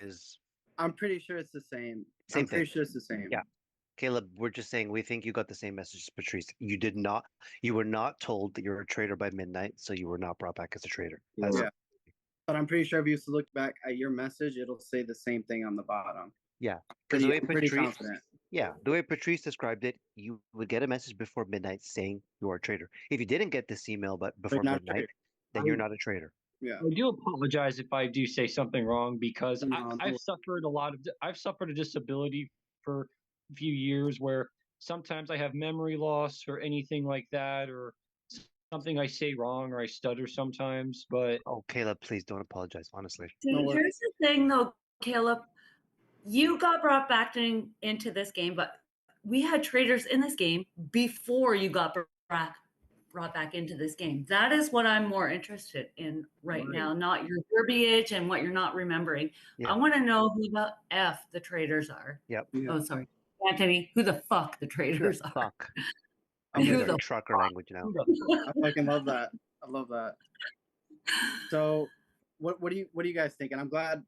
is I'm pretty sure it's the same. same I'm pretty thing. sure it's the same. Yeah. Caleb, we're just saying we think you got the same message as Patrice. You were not told that you're a traitor by midnight, so you were not brought back as a traitor. Yeah. But I'm pretty sure if you used to look back at your message, it'll say the same thing on the bottom. Yeah, because the way Pretty Patrice, confident. yeah, the way Patrice described it, you would get a message before midnight saying you are a traitor. If you didn't get this email but before not midnight, then you're not a traitor. Yeah. I do apologize if I do say something wrong because No, I've suffered I've suffered a disability for a few years where sometimes I have memory loss or anything like that, or something I say wrong or I stutter sometimes. But Oh, Caleb, please don't apologize, honestly. No worries. Here's the thing, though, Caleb. You got brought back into this game, but we had traitors in this game before you got brought back into this game. That is what I'm more interested in right now, not your verbiage and what you're not remembering. Yeah. I want to know who the F the traitors are. Yep. Yeah. Oh, sorry. Anthony, who the fuck the traitors are. Fuck. I'm Who with the it. trucker language now. I fucking love that. I love that. So, what do you guys think? And I'm glad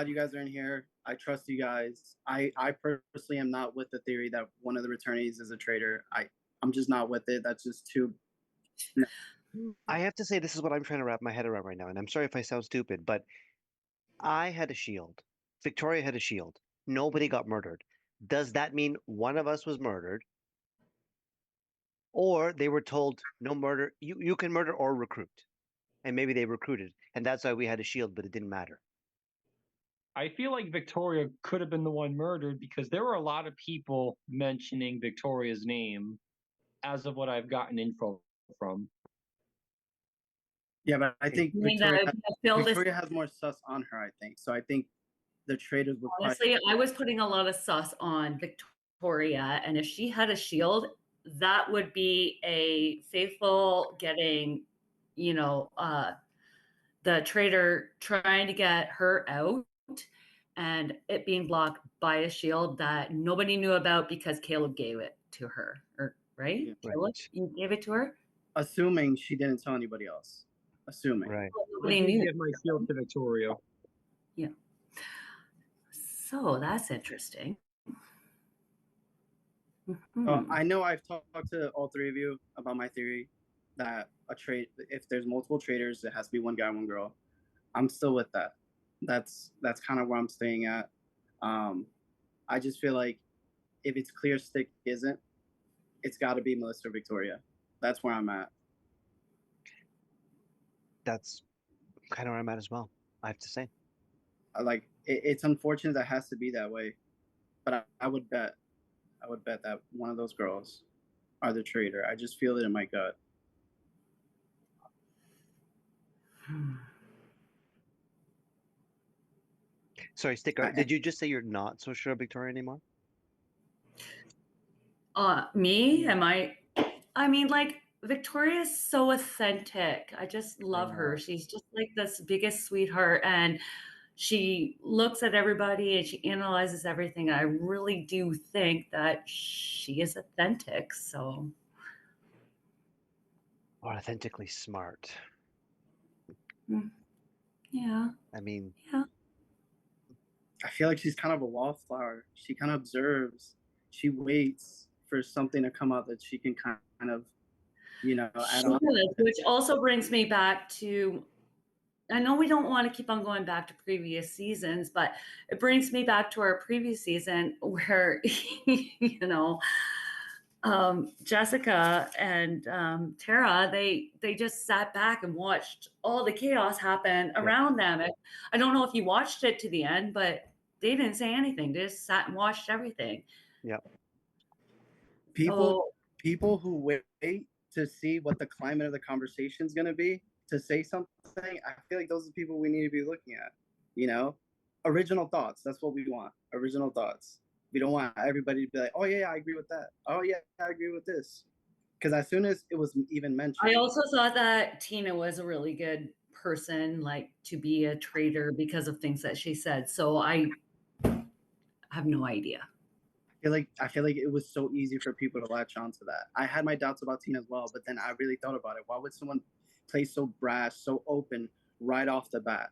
you guys are in here. I trust you guys. I personally am not with the theory that one of the returnees is a traitor. I'm just not with it. That's just too. I have to say, this is what I'm trying to wrap my head around right now, and I'm sorry if I sound stupid, but I had a shield. Victoria had a shield. Nobody got murdered. Does that mean one of us was murdered? Or they were told, no murder, you can murder or recruit. And maybe they recruited. And that's why we had a shield, but it didn't matter. I feel like Victoria could have been the one murdered because there were a lot of people mentioning Victoria's name as of what I've gotten info from. Yeah, but I think Victoria has more sus on her, I think. So I think the traitors would honestly, I was putting a lot of sus on Victoria, and if she had a shield, that would be a faithful getting, the traitor trying to get her out and it being blocked by a shield that nobody knew about because Caleb gave it to her, right? Yeah, Caleb, you gave it to her? Assuming she didn't tell anybody else. Assuming. Right. I did give my shield to Victoria. Yeah. So that's interesting. I know I've talked to all three of you about my theory that if there's multiple traitors, it has to be one guy, one girl. I'm still with that. That's kind of where I'm staying at. I just feel like if it's clear Stick isn't, it's got to be Melissa or Victoria. That's where I'm at. That's kind of where I'm at as well, I have to say. It's unfortunate that it has to be that way, but I would bet that one of those girls are the traitor. I just feel it in my gut. Sorry, Stick, did you just say you're not so sure of Victoria anymore? Me? I mean, like, Victoria's so authentic. I just love her. She's just like this biggest sweetheart, and she looks at everybody and she analyzes everything. I really do think that she is authentic. So, or authentically smart. Yeah. I mean, yeah. I feel like she's kind of a wallflower. She kind of observes. She waits for something to come out that she can kind of, add on. Which also brings me back to, I know we don't want to keep on going back to previous seasons, but it brings me back to our previous season where, Jessica and Tara, they just sat back and watched all the chaos happen around them. And I don't know if you watched it to the end, but they didn't say anything. They just sat and watched everything. Yeah. People who wait to see what the climate of the conversation is going to be to say something, I feel like those are the people we need to be looking at. Original thoughts. That's what we want. Original thoughts. We don't want everybody to be like, oh, yeah, I agree with that. Oh, yeah, I agree with this. Because as soon as it was even mentioned. I also thought that Tina was a really good person, like, to be a traitor because of things that she said. So I have no idea. I feel like it was so easy for people to latch onto that. I had my doubts about Tina as well, but then I really thought about it. Why would someone play so brash, so open right off the bat?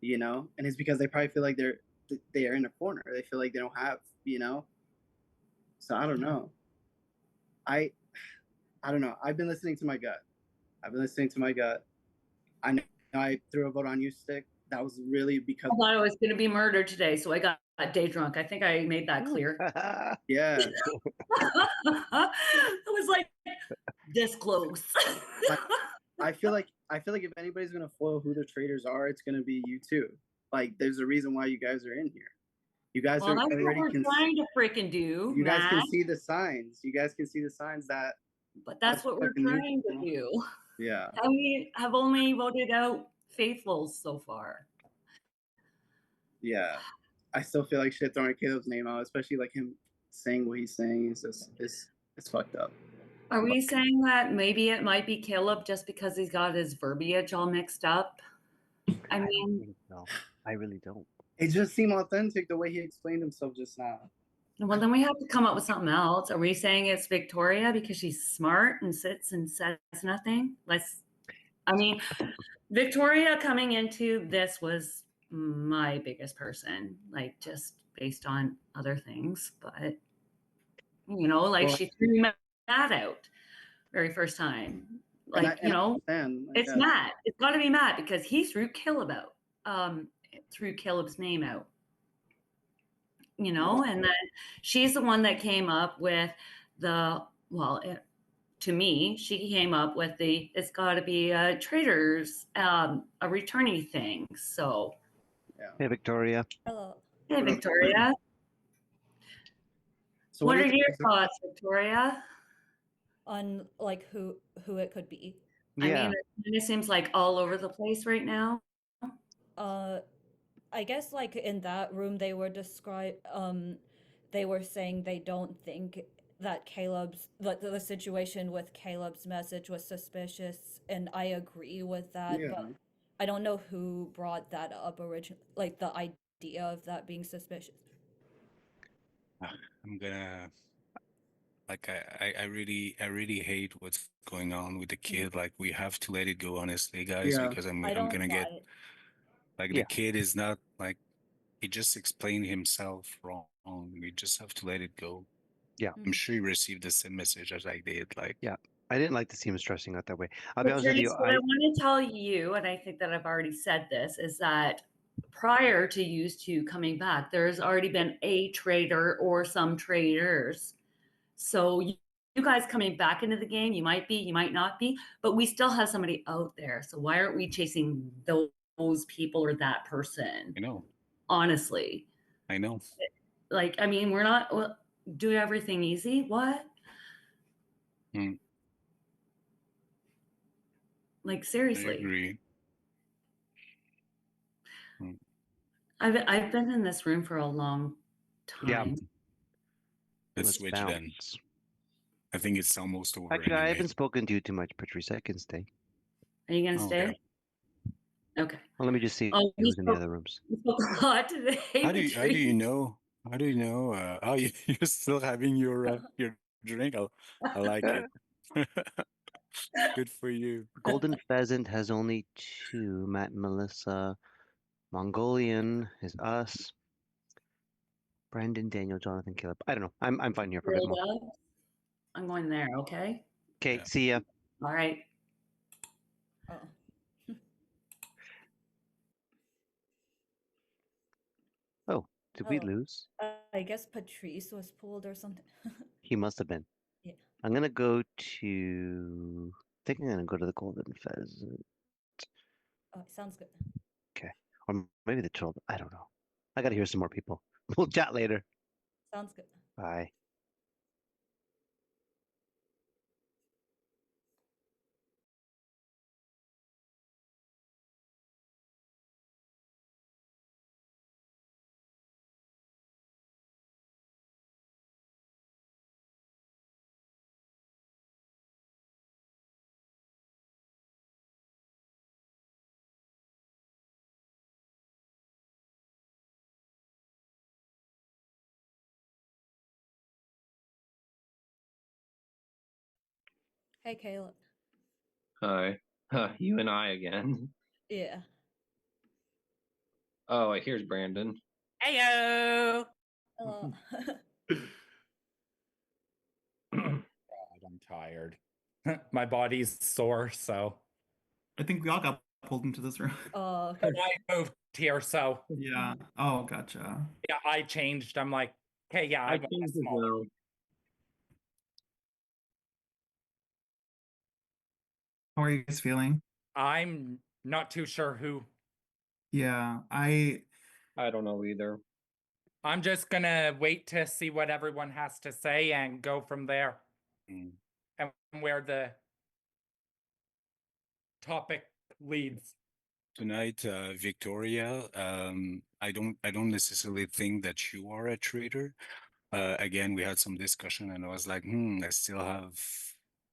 And it's because they probably feel like they are in a corner. They feel like they don't have, So I don't know. I I don't know. I've been listening to my gut. I know I threw a vote on you, Stick. That was really because I thought I was going to be murdered today, so I got day drunk. I think I made that clear. yeah. It was like this close. I feel like if anybody's gonna foil who the traitors are, it's gonna be you two. Like, there's a reason why you guys are in here. You guys Well, are that's what already we're trying to freaking do, you guys can Matt. see the signs. You guys can see the signs that But that's what we're fucking you trying to people. do. Yeah. And we have only voted out faithfuls so far. Yeah. I still feel like shit throwing Caleb's name out, especially like him saying what he's saying. It's fucked up. Are we saying that maybe it might be Caleb just because he's got his verbiage all mixed up? I don't mean, think so. I really don't. It just seemed authentic the way he explained himself just now. well, then we have to come up with something else. Are we saying it's Victoria because she's smart and sits and says nothing? I mean, Victoria coming into this was my biggest person, like just based on other things. But, like Well, she threw Matt out very first time. Like, it's guess. Matt. It's got to be Matt because he threw Caleb's name out. And then she's the one that came up with to me, she came up with it's got to be a Traitors, a returnee thing. So, Yeah. Hey, Victoria. Hello. hey, Victoria. So what are your thoughts, Victoria? On like who it could be. Yeah. I mean, it seems like all over the place right now. I guess like in that room they were they were saying they don't think that the situation with Caleb's message was suspicious, and I agree with that, Yeah. but I don't know who brought that up originally, like the idea of that being suspicious. I'm gonna like I really hate what's going on with the kid. Like, we have to let it go, honestly, guys, Yeah. because I I'm don't gonna buy get it. like Yeah. the kid is not like he just explained himself wrong. We just have to let it go. Yeah. I'm sure he received the same message as I did. Like, Yeah. I didn't like to see him stressing out that way. I'll be honest with Patrice, you. what I want to tell you, and I think that I've already said this, is that prior to you two coming back, there's already been a traitor or some traitors. So you guys coming back into the game, you might be, you might not be, but we still have somebody out there. So why aren't we chasing those people or that person? I know. Honestly. I know. Like, I mean, we're not do everything easy. What? Like, I seriously. agree. I've been in this room for a long time. Yeah. Let's Let's switch bounce. then. I think it's almost over Actually, I anyway. haven't spoken to you too much, Patrice. I can stay. Are you gonna stay? Okay. Okay. Well, let me just see Oh, who's in the other rooms. We spoke a lot today. How do you know? How do you know? You're still having your drink? I like it. Good for you. Golden Pheasant has only two. Matt and Melissa. Mongolian is us. Brandon, Daniel, Jonathan, Caleb. I don't know. I'm fine here for a bit more. I'm going there. Okay. Okay. Yeah. See ya. All right. Oh. Oh, did we Oh. lose? I guess Patrice was pulled or something. He must have been. Yeah. I'm gonna go to. I think I'm gonna go to the Golden Pheasant. Oh, sounds good. Okay. Or maybe the troll. I don't know. I gotta hear some more people. We'll chat later. Sounds good. Bye. Hey, Caleb. Hi. You and I again. Yeah. Oh, here's Brandon. Heyo! Uh, God, I'm tired. My body's sore, so. I think we all got pulled into this room. okay. I moved here, so Yeah. Oh, gotcha. yeah, I changed. I'm like, okay, yeah, I I want a changed as smaller. well. How are you guys feeling? I'm not too sure who. Yeah, I don't know either. I'm just gonna wait to see what everyone has to say and go from there. Mm. And where the topic leads. Tonight, Victoria, I don't necessarily think that you are a traitor. Again, we had some discussion, and I was like, I still have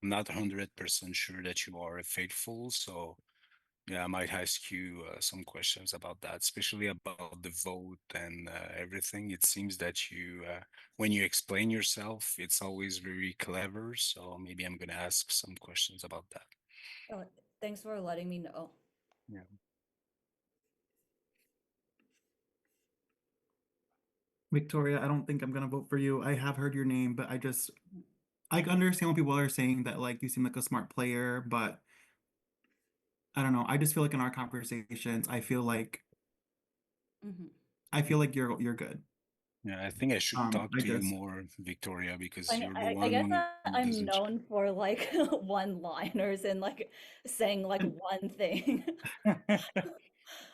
not 100% sure that you are faithful. So yeah, I might ask you some questions about that, especially about the vote and everything. It seems that you, when you explain yourself, it's always very clever. So maybe I'm gonna ask some questions about that. Oh, thanks for letting me know. Yeah. Victoria, I don't think I'm gonna vote for you. I have heard your name, but I understand when people are saying that like you seem like a smart player, but I don't know. I just feel like in our conversations, Hmm. I feel like you're good. Yeah, I think I should talk I to you just more, Victoria, because I mean, you're the I guess one who I'm doesn't. known for like one-liners and like saying like one thing.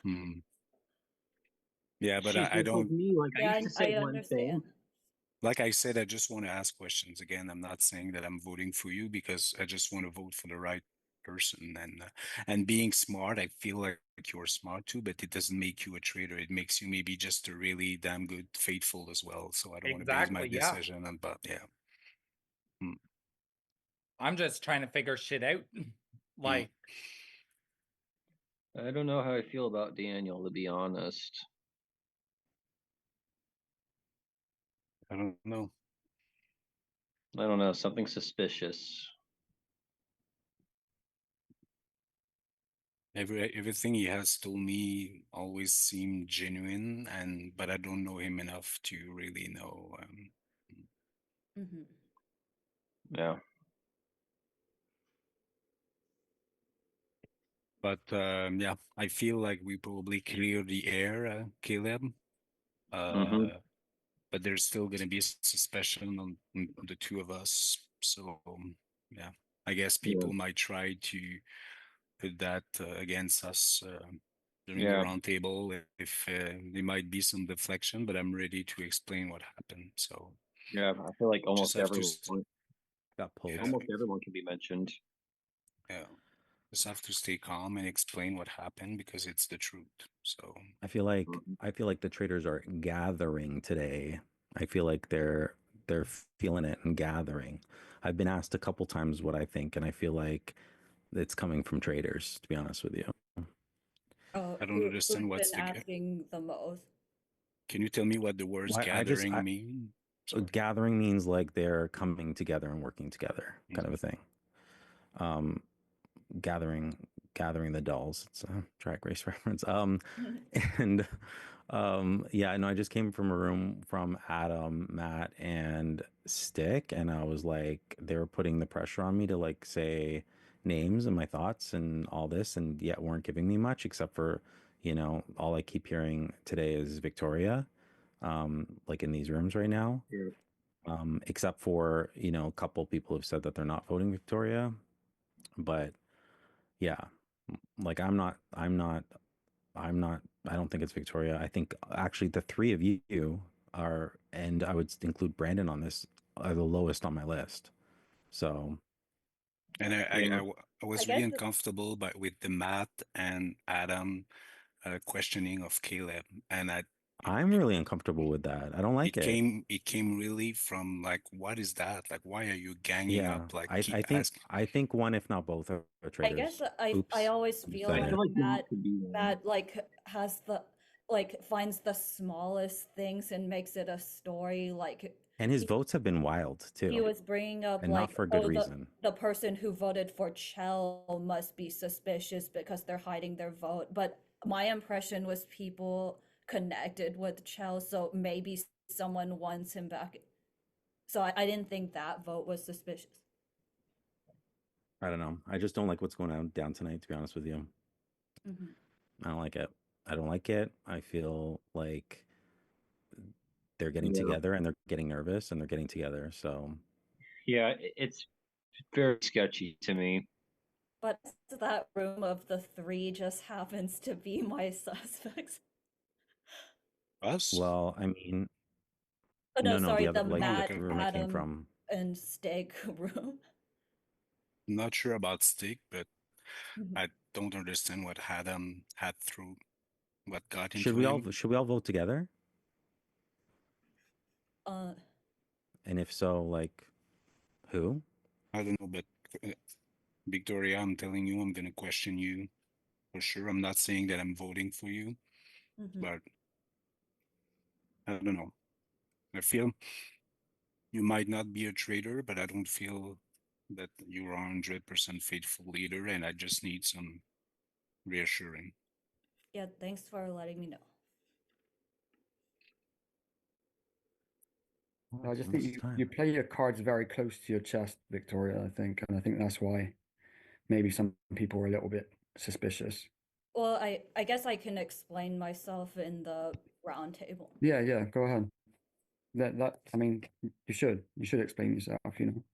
Hmm. Yeah, but Shit, I just like don't, me, like I Yeah, used to say I one thing. understand. like I said, I just want to ask questions again. I'm not saying that I'm voting for you because I just want to vote for the right person. And being smart, I feel like you're smart too, but it doesn't make you a traitor. It makes you maybe just a really damn good faithful as well. So I don't want to base my Exactly, yeah. decision on, but yeah. Hmm. I'm just trying to figure shit out. Like, I don't know how I feel about Daniel, to be honest. I don't know. I don't know, something suspicious. Everything he has told me always seemed genuine, and but I don't know him enough to really know. Hmm. Yeah. But yeah, I feel like we probably clear the air, Caleb. Mm-hmm. But there's still going to be suspicion on the two of us. So yeah, I guess Yeah. people might try to put that against us during the Yeah. roundtable if there might be some deflection. But I'm ready to explain what happened. So Yeah. I feel like just have to, got pulled. yeah, almost everyone can be mentioned. yeah, just have to stay calm and explain what happened because it's the truth. So I feel like Mhm. the traders are gathering today. I feel like they're feeling it and gathering. I've been asked a couple times what I think, and I feel like it's coming from traders, to be honest with you. Oh, I don't who's understand what's been the. asking the most? Can you tell me what the words Why gathering mean? Sorry. gathering means like they're coming together and working together, kind of a thing. Um, gathering the dolls. It's a Drag Race reference. And yeah, no, I just came from a room from Adam, Matt, and Stick, and I was like, they were putting the pressure on me to like say names and my thoughts and all this, and yet weren't giving me much except for, all I keep hearing today is Victoria, like in these rooms right now. Yeah. Except for, a couple people have said that they're not voting Victoria, but yeah, like I don't think it's Victoria. I think actually the three of you are, and I would include Brandon on this, are the lowest on my list. So And Yeah. I was guess really uncomfortable with the Matt and Adam questioning of Caleb, and I'm really uncomfortable with that. I don't like it. it came really from like, what is that? Like, why are you ganging Yeah, up? Like, I keep think asking. one, if not both, are I guess traitors. I Oops, always feel said I like feel it. like Matt could be one. Matt like has the like finds the smallest things and makes it a story. Like And his he votes have been wild he too, was bringing up and not like, for good oh, reason. the person who voted for Chell must be suspicious because they're hiding their vote. But my impression was people connected with Chell, so maybe someone wants him back. So I didn't think that vote was suspicious. I don't know. I just don't like what's going on down tonight, to be honest with you. Mhm. I don't like it. I don't like it. I feel like they're getting Yeah. together and they're getting nervous and they're getting together. So Yeah, it's very sketchy to me. But that room of the three just happens to be my suspects. Us? well, I mean, Oh no, no, sorry, the other, the like Matt, the room I came Adam, from. and Steak room. I'm not sure about Stick, but Mhm. I don't understand what Adam had through what got Should into we him. all vote together? Uh, And if so, like who? I don't know, but Victoria, I'm telling you, I'm gonna question you for sure. I'm not saying that I'm voting for you, mhm. but I don't know. I feel you might not be a traitor, but I don't feel that you are 100% faithful leader, and I just need some reassuring. Yeah, thanks for letting me know. I just Almost think you time. play your cards very close to your chest, Victoria, I think. And I think that's why maybe some people are a little bit suspicious. Well, I guess I can explain myself in the round table. Yeah, go ahead. I mean, you should explain yourself, you know.